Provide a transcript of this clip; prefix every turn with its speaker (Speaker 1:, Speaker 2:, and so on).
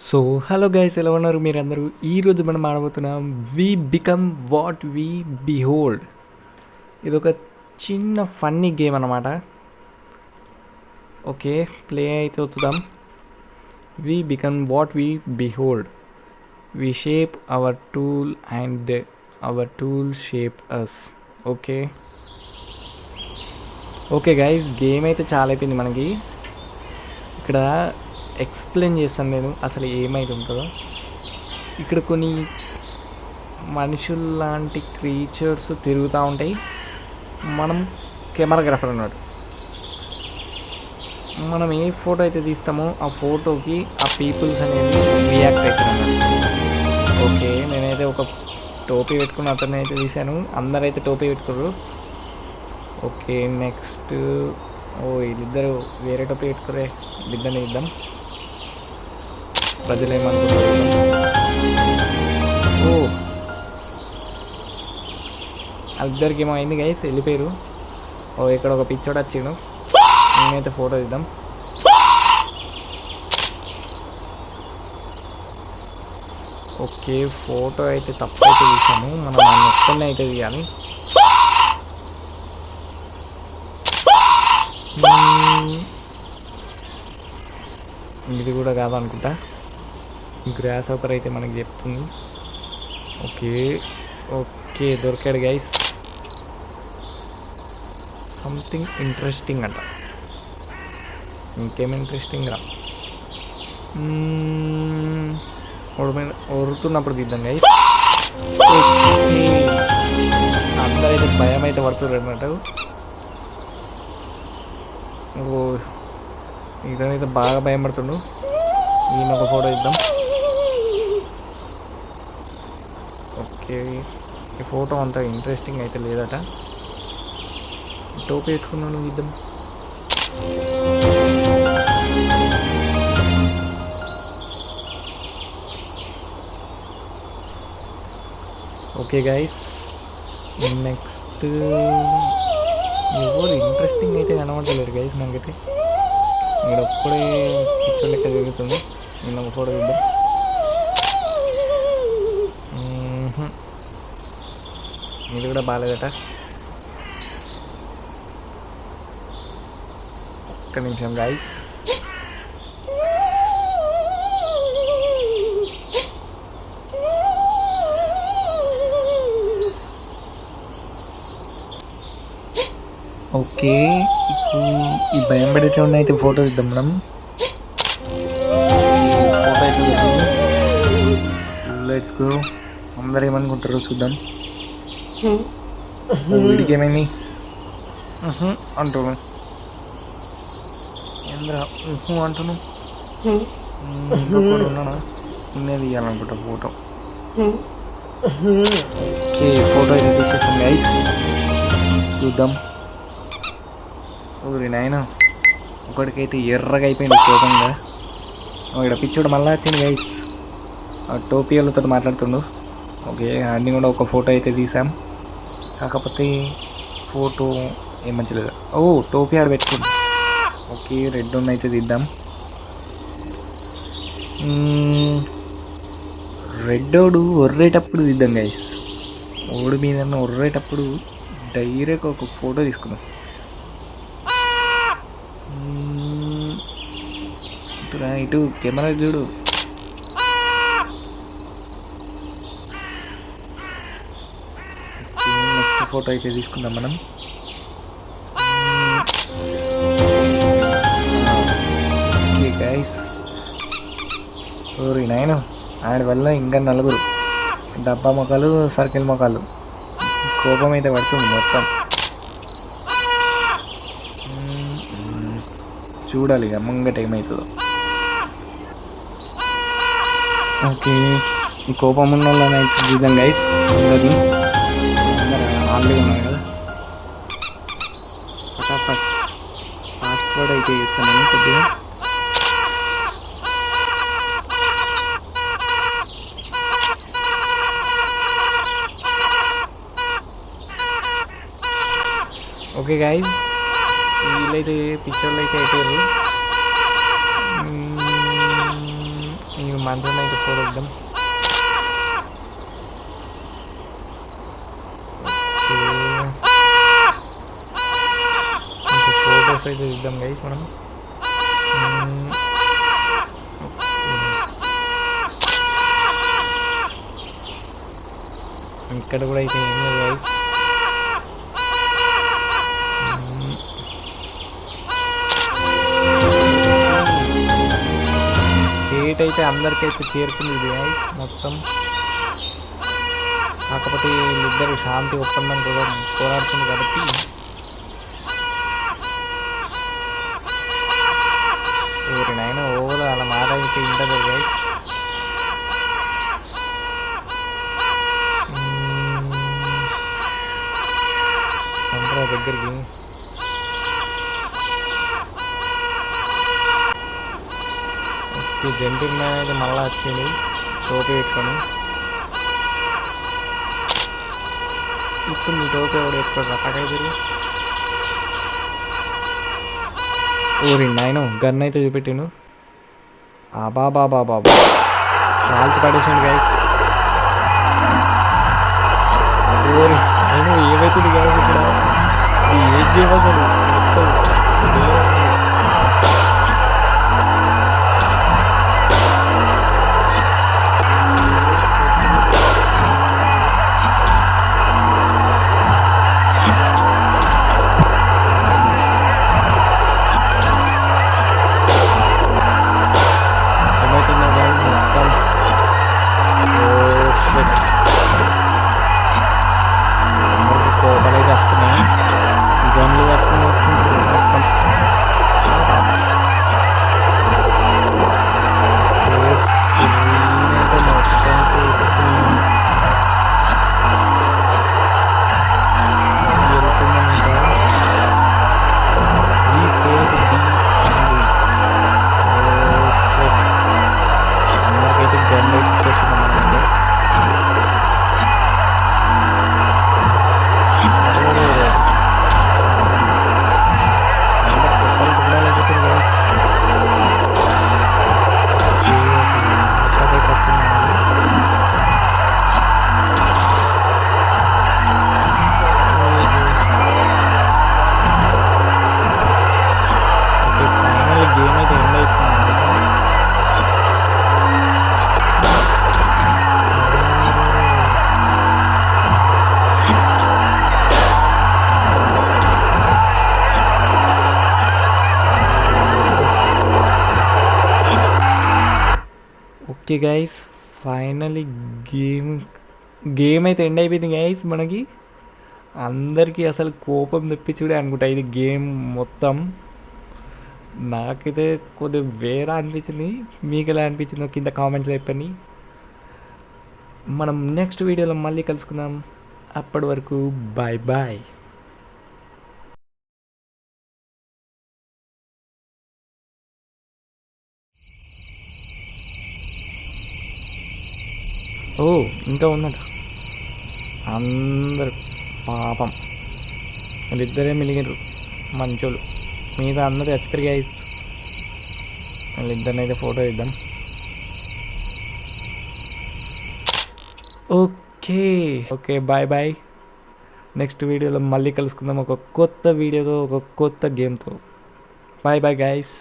Speaker 1: So hello guys, ఎలా ఉన్నారు మీరందరూ? ఈరోజు మనం ఆడబోతున్నాం we become what we behold. ఇది ఒక చిన్న ఫన్నీ గేమ్ అన్నమాట. ఓకే, ప్లే అయితే అవుతుందాం. We become what we behold. We shape our tool and our tool shape us. Okay okay guys, game అయితే చాలా అయిపోయింది మనకి. ఇక్కడ ఎక్స్ప్లెయిన్ చేస్తాను నేను అసలు ఏమైతే ఉంటుందో. ఇక్కడ కొన్ని మనుషులు లాంటి క్రీచర్స్ తిరుగుతూ ఉంటాయి. మనం కెమెరాగ్రాఫర్ అన్నాడు. మనం ఏ ఫోటో అయితే తీస్తామో ఆ ఫోటోకి ఆ పీపుల్స్ అనేది రియాక్ట్ అవుతారు అన్నాడు. ఓకే, నేనైతే ఒక టోపీ పెట్టుకుని అతన్ని అయితే తీశాను. అందరైతే టోపీ పెట్టుకోరు. ఓకే, నెక్స్ట్ వీళ్ళిద్దరు వేరే టోపీ పెట్టుకురే. వీళ్ళిద్దరిని ఇద్దాం. ప్రజలు ఏమనుకుంటారు? వాళ్ళిద్దరికి ఏమో అయింది గైస్, వెళ్ళిపోయారు. ఇక్కడ ఒక పిచ్చోడు వచ్చిండు. నేనైతే ఫోటో తీద్దాం. ఓకే, ఫోటో అయితే తప్పైతే తీసాము. మనం ఒక్కనే అయితే తీయాలి. ఇది కూడా కాదనుకుంటా. గ్రాస్ హోపర్ అయితే మనకి చెప్తుంది. ఓకే ఓకే, దొరికాడు గైస్. సంథింగ్ ఇంట్రెస్టింగ్ అంట. ఇంకేం ఇంట్రెస్టింగ్ రా. ఒరుతున్నప్పుడు తీద్దాం గైస్. అందరైతే భయం అయితే పడుతున్నారు అన్నట్టు. ఇదైతే బాగా భయం పడుతుండు. ఈయన ఒక ఫోటో ఇద్దాం. ఓకే, ఈ ఫోటో అంత ఇంట్రెస్టింగ్ అయితే లేదట. టోపీ పెట్టుకున్నాను, ఇద్దాం. ఓకే గైస్, నెక్స్ట్ ఎవరు ఇంట్రెస్టింగ్ అయితే కనబడలేరు గైస్ నాకైతే. ఇక్కడ ఒక్కడే పిక్చర్ లెక్క జరుగుతుంది. నేను ఒక ఫోటో ఇద్దాం. ఇది కూడా బాగాలేదట. ఒక్క నిమిషం గైస్. ఓకే, ఈ భయం పడేటప్పుడు అయితే ఫోటో ఇద్దాం మనం. ఫోటో అయితే లెట్స్ గో. అందరు ఏమనుకుంటారో చూద్దాం. వీడికి ఏమైంది అంటున్నాను. ఏంద్రా అంటున్నాను. ఇంకొకటి ఉన్నాను, ఉన్నది ఇవ్వాలనుకుంటా ఫోటో. ఓకే, ఫోటో అయితే తీసేసాం గైస్. చూద్దాం. ఊరి నాయన, ఒకటికైతే ఎర్రగా అయిపోయింది కోపంగా. ఇక్కడ పిచ్చోడు మళ్ళీ వచ్చింది గైస్. ఆ టోపీ వాళ్ళతో మాట్లాడుతుండు. ఓకే, అన్నీ కూడా ఒక ఫోటో అయితే తీసాం. కాకపోతే ఫోటో ఏం మంచిలేదు. టోపీ ఆడ పెట్టుకుంది. ఓకే, రెడ్ ఉన్న అయితే తీద్దాం. రెడ్డోడు ఒర్రేటప్పుడు తీద్దాం గైస్. ఓడి మీద ఒర్రేటప్పుడు డైరెక్ట్ ఒక ఫోటో తీసుకుందాం. ఇటు కెమెరా చూడు. నెక్స్ట్ ఫోటో అయితే తీసుకుందాం మనం. ఓకే గైస్, ఓరి నాయన, ఆడి వల్ల ఇంకా నలుగురు డబ్బా మొక్కలు, సర్కిల్ మొక్కలు. కోపం అయితే పడుతుంది మొత్తం. చూడాలి ఇక ముంగట ఏమవుతుందో. ఓకే, ఈ కోపం ఉన్న వాళ్ళని అయితే చూద్దాం గైస్. అందరినీ ఆల్రెడీ ఉన్నారు కదా. ఫటాఫట్ ఫాస్ట్ ఫుడ్ అయితే ఇస్తాను కొద్దిగా. ఓకే గైస్, వీళ్ళైతే పిక్చర్లు అయితే అయిపోయారు. మంచిగా అయితే ఫోటో ఇద్దాం. ఇంకా ఫొటోస్ అయితే ఇద్దాం గైస్ మనం. ఇక్కడ కూడా అయితే ఏం లేదు గైస్. డేట్ అయితే అందరికైతే చేరుకుంది గైస్ మొత్తం. కాకపోతే వీళ్ళిద్దరు శాంతి ఒప్పందం కూడా పోరాడుతుంది కాబట్టి ఎవరినైనా ఓవర్ అలా మాట అయితే ఇంటది గైస్. అందరూ దగ్గరికి జంతువుల మీద మళ్ళీ వచ్చింది టోపీ పెట్టుకొని. ఇప్పుడు నీ టోపీ ఎవడు పెట్టుకోడు పక్కకి ఊరి నాయన గన్ అయితే చూపెట్టిను. బాబా కాల్చి పడేసాడు గైస్. ఊరి నేను ఏమవుతుంది గైస్ ఇక్కడ ఏం చేయవసలు మొత్తం కోపలైతే వస్తున్నాయి. గన్లు పట్టుకుని మొత్తం అందరికైతే గన్లు అయితే ఇచ్చేస్తున్నాం. గేమ్ అయితే ఎండ్ అవుతుంది. ఓకే గైస్ ఫైనలీ గేమ్ అయితే ఎండ్ అయిపోయింది గైస్. మనకి అందరికీ అసలు కోపం తెప్పించుడే అనుకుంటా ఇది గేమ్ మొత్తం. నాకైతే కొద్దిగా వేరే అనిపించింది. మీకు ఎలా అనిపించిందో కింద కామెంట్స్ చెప్పండి. మనం నెక్స్ట్ వీడియోలో మళ్ళీ కలుసుకుందాం. అప్పటి వరకు బాయ్ బాయ్. ఇంకా ఉందట. అందరు పాపం వీళ్ళిద్దరే మిలిగినారు మంచోళ్ళు. మీద అందరూ చచ్చిపోయి గైస్. వీళ్ళిద్దరిని అయితే ఫోటో ఇద్దాం. Okay bye bye. నెక్స్ట్ వీడియోలో మళ్ళీ కలుసుకుందాం ఒక కొత్త వీడియోతో, ఒక కొత్త గేమ్తో. Bye bye guys.